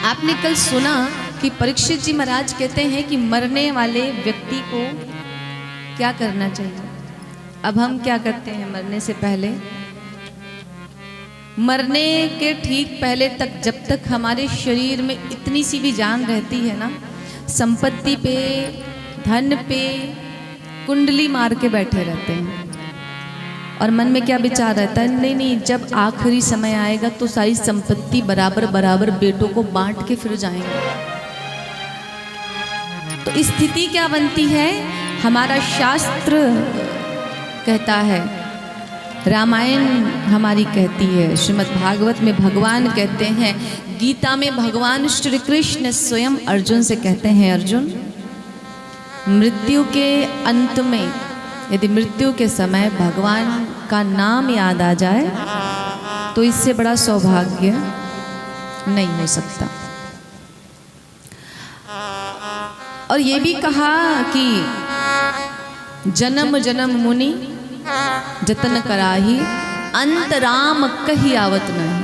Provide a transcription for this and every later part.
आपने कल सुना कि परीक्षित जी महाराज कहते हैं कि मरने वाले व्यक्ति को क्या करना चाहिए। अब हम क्या करते हैं मरने से पहले, मरने के ठीक पहले तक, जब तक हमारे शरीर में इतनी सी भी जान रहती है ना, संपत्ति पे, धन पे कुंडली मार के बैठे रहते हैं। और मन में क्या विचार रहता है, नहीं नहीं, जब आखिरी समय आएगा तो सारी संपत्ति बराबर बराबर बेटों को बांट के फिर जाएंगे। तो स्थिति क्या बनती है, हमारा शास्त्र कहता है, रामायण हमारी कहती है, श्रीमद् भागवत में भगवान कहते हैं, गीता में भगवान श्री कृष्ण स्वयं अर्जुन से कहते हैं, अर्जुन मृत्यु के अंत में यदि मृत्यु के समय भगवान का नाम याद आ जाए तो इससे बड़ा सौभाग्य नहीं हो सकता। और ये भी कहा कि जन्म जन्म मुनि जतन कराही, अंत राम कही आवत नहीं।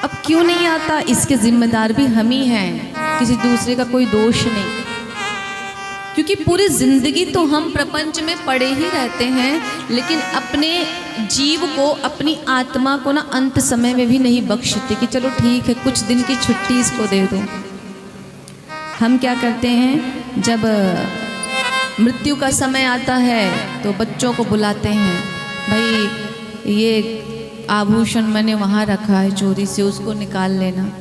अब क्यों नहीं आता, इसके जिम्मेदार भी हम ही हैं, किसी दूसरे का कोई दोष नहीं। क्योंकि पूरी जिंदगी तो हम प्रपंच में पड़े ही रहते हैं, लेकिन अपने जीव को, अपनी आत्मा को ना अंत समय में भी नहीं बख्शते कि चलो ठीक है कुछ दिन की छुट्टी इसको दे दो। हम क्या करते हैं, जब मृत्यु का समय आता है तो बच्चों को बुलाते हैं, भाई ये आभूषण मैंने वहाँ रखा है चोरी से, उसको निकाल लेना,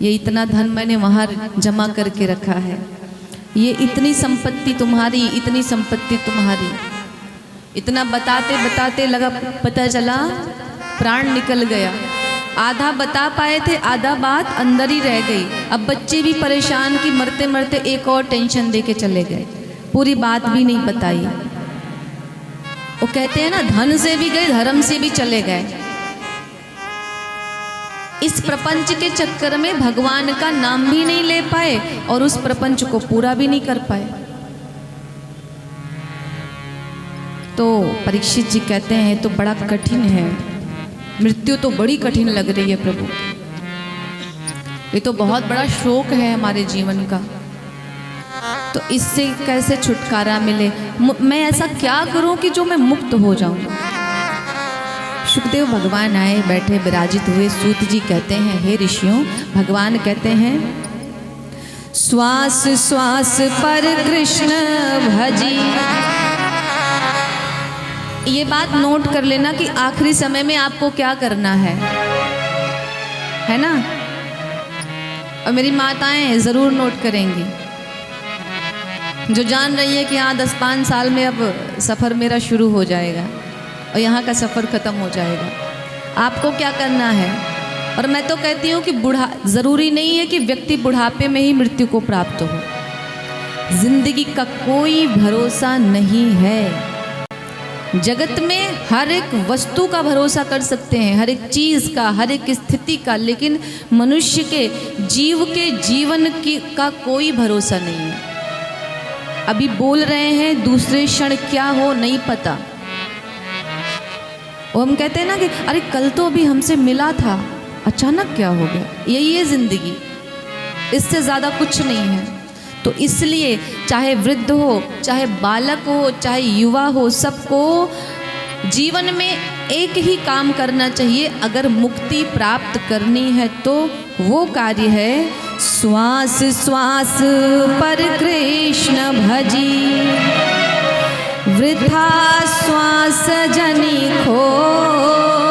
ये इतना धन मैंने वहाँ जमा करके रखा है, ये इतनी संपत्ति तुम्हारी, इतनी संपत्ति तुम्हारी। इतना बताते बताते लगा, पता चला प्राण निकल गया। आधा बता पाए थे, आधा बात अंदर ही रह गई। अब बच्चे भी परेशान कि मरते मरते एक और टेंशन दे के चले गए, पूरी बात भी नहीं बताई। वो कहते हैं ना, धन से भी गए धर्म से भी चले गए। इस प्रपंच के चक्कर में भगवान का नाम भी नहीं ले पाए और उस प्रपंच को पूरा भी नहीं कर पाए। तो परीक्षित जी कहते हैं तो बड़ा कठिन है, मृत्यु तो बड़ी कठिन लग रही है प्रभु, ये तो बहुत बड़ा शोक है हमारे जीवन का, तो इससे कैसे छुटकारा मिले, मैं ऐसा क्या करूं कि जो मैं मुक्त हो जाऊं। सुखदेव भगवान आए, बैठे विराजित हुए। सूत जी कहते हैं, हे ऋषियों, भगवान कहते हैं, श्वास श्वास पर कृष्ण भजी। ये बात नोट कर लेना कि आखिरी समय में आपको क्या करना है ना। और मेरी माताएं जरूर नोट करेंगी, जो जान रही है कि हाँ 10-5 साल में अब सफ़र मेरा शुरू हो जाएगा और यहाँ का सफ़र ख़त्म हो जाएगा, आपको क्या करना है। और मैं तो कहती हूँ कि ज़रूरी नहीं है कि व्यक्ति बुढ़ापे में ही मृत्यु को प्राप्त हो, जिंदगी का कोई भरोसा नहीं है। जगत में हर एक वस्तु का भरोसा कर सकते हैं, हर एक चीज़ का, हर एक स्थिति का, लेकिन मनुष्य के जीव के जीवन का कोई भरोसा नहीं है। अभी बोल रहे हैं, दूसरे क्षण क्या हो नहीं पता। और हम कहते हैं ना कि अरे कल तो अभी हमसे मिला था, अचानक क्या हो गया। यही है जिंदगी, इससे ज़्यादा कुछ नहीं है। तो इसलिए चाहे वृद्ध हो, चाहे बालक हो, चाहे युवा हो, सबको जीवन में एक ही काम करना चाहिए। अगर मुक्ति प्राप्त करनी है तो वो कार्य है, श्वास श्वास पर कृष्ण भजी, वृथा श्वास जनि खोय,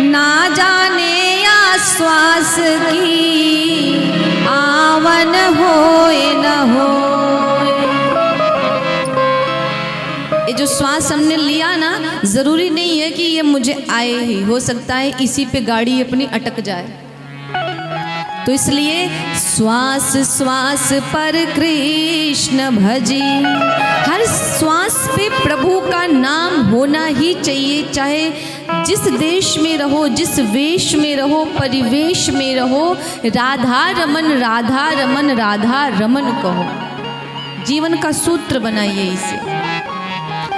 ना जाने या श्वास की आवन होए न होए। ये जो श्वास हमने लिया ना, जरूरी नहीं है कि ये मुझे आए ही, हो सकता है इसी पे गाड़ी अपनी अटक जाए। तो इसलिए श्वास श्वास पर कृष्ण भजी, हर श्वास पे प्रभु का नाम होना ही चाहिए। चाहे जिस देश में रहो, जिस वेश में रहो, परिवेश में रहो, राधा रमन राधा रमन राधा रमन कहो। जीवन का सूत्र बनाइए इसे।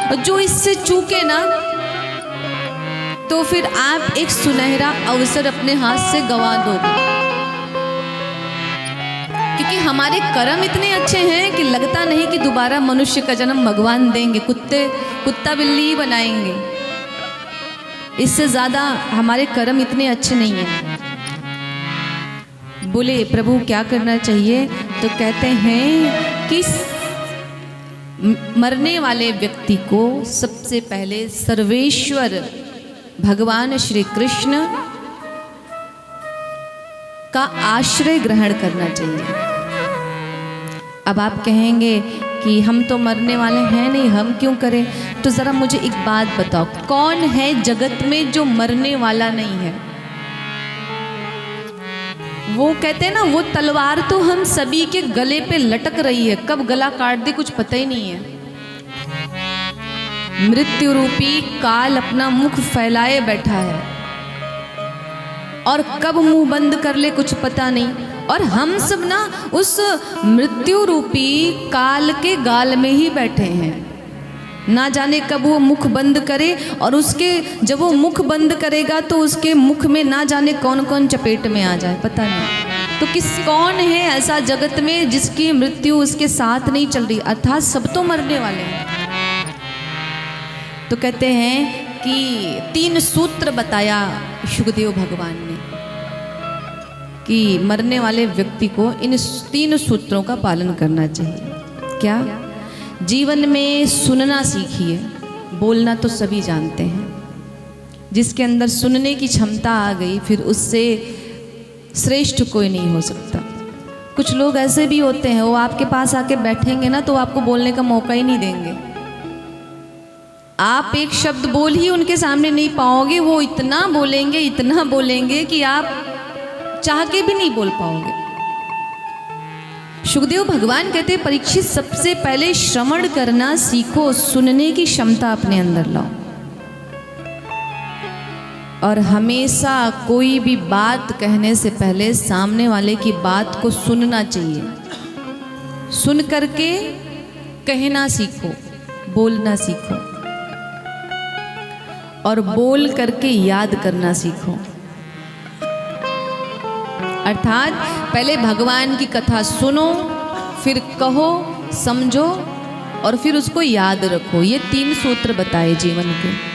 और जो इससे चूके ना, तो फिर आप एक सुनहरा अवसर अपने हाथ से गंवा दोगे। क्योंकि हमारे कर्म इतने अच्छे हैं कि लगता नहीं कि दोबारा मनुष्य का जन्म भगवान देंगे, कुत्ता बिल्ली ही बनाएंगे। इससे ज़्यादा हमारे कर्म इतने अच्छे नहीं हैं। बोले प्रभु क्या करना चाहिए? तो कहते हैं कि मरने वाले व्यक्ति को सबसे पहले सर्वेश्वर भगवान श्री कृष्ण का आश्रय ग्रहण करना चाहिए। अब आप कहेंगे कि हम तो मरने वाले हैं नहीं, हम क्यों करें? तो ज़रा मुझे एक बात बताओ, कौन है जगत में जो मरने वाला नहीं है? वो कहते हैं ना, वो तलवार तो हम सभी के गले पे लटक रही है, कब गला काट दे कुछ पता ही नहीं है। मृत्यु रूपी काल अपना मुख फैलाए बैठा है और कब मुंह बंद कर ले कुछ पता नहीं। और हम सब ना उस मृत्यु रूपी काल के गाल में ही बैठे हैं। ना जाने कब वो मुख बंद करे, और उसके जब वो मुख बंद करेगा तो उसके मुख में ना जाने कौन कौन चपेट में आ जाए, पता नहीं। तो कौन है ऐसा जगत में जिसकी मृत्यु उसके साथ नहीं चल रही? अर्थात सब तो मरने वाले हैं। तो कहते हैं कि 3 सूत्र बताया शुकदेव भगवान ने कि मरने वाले व्यक्ति को इन 3 सूत्रों का पालन करना चाहिए। क्या? जीवन में सुनना सीखिए। बोलना तो सभी जानते हैं, जिसके अंदर सुनने की क्षमता आ गई फिर उससे श्रेष्ठ कोई नहीं हो सकता। कुछ लोग ऐसे भी होते हैं, वो आपके पास आके बैठेंगे ना तो आपको बोलने का मौका ही नहीं देंगे। आप एक शब्द बोल ही उनके सामने नहीं पाओगे, वो इतना बोलेंगे कि आप चाह के भी नहीं बोल पाओगे। शुकदेव भगवान कहते हैं, परीक्षित सबसे पहले श्रवण करना सीखो, सुनने की क्षमता अपने अंदर लाओ। और हमेशा कोई भी बात कहने से पहले सामने वाले की बात को सुनना चाहिए। सुन करके कहना सीखो, बोलना सीखो, और बोल करके याद करना सीखो। अर्थात पहले भगवान की कथा सुनो, फिर कहो, समझो और फिर उसको याद रखो। ये 3 सूत्र बताए जीवन के।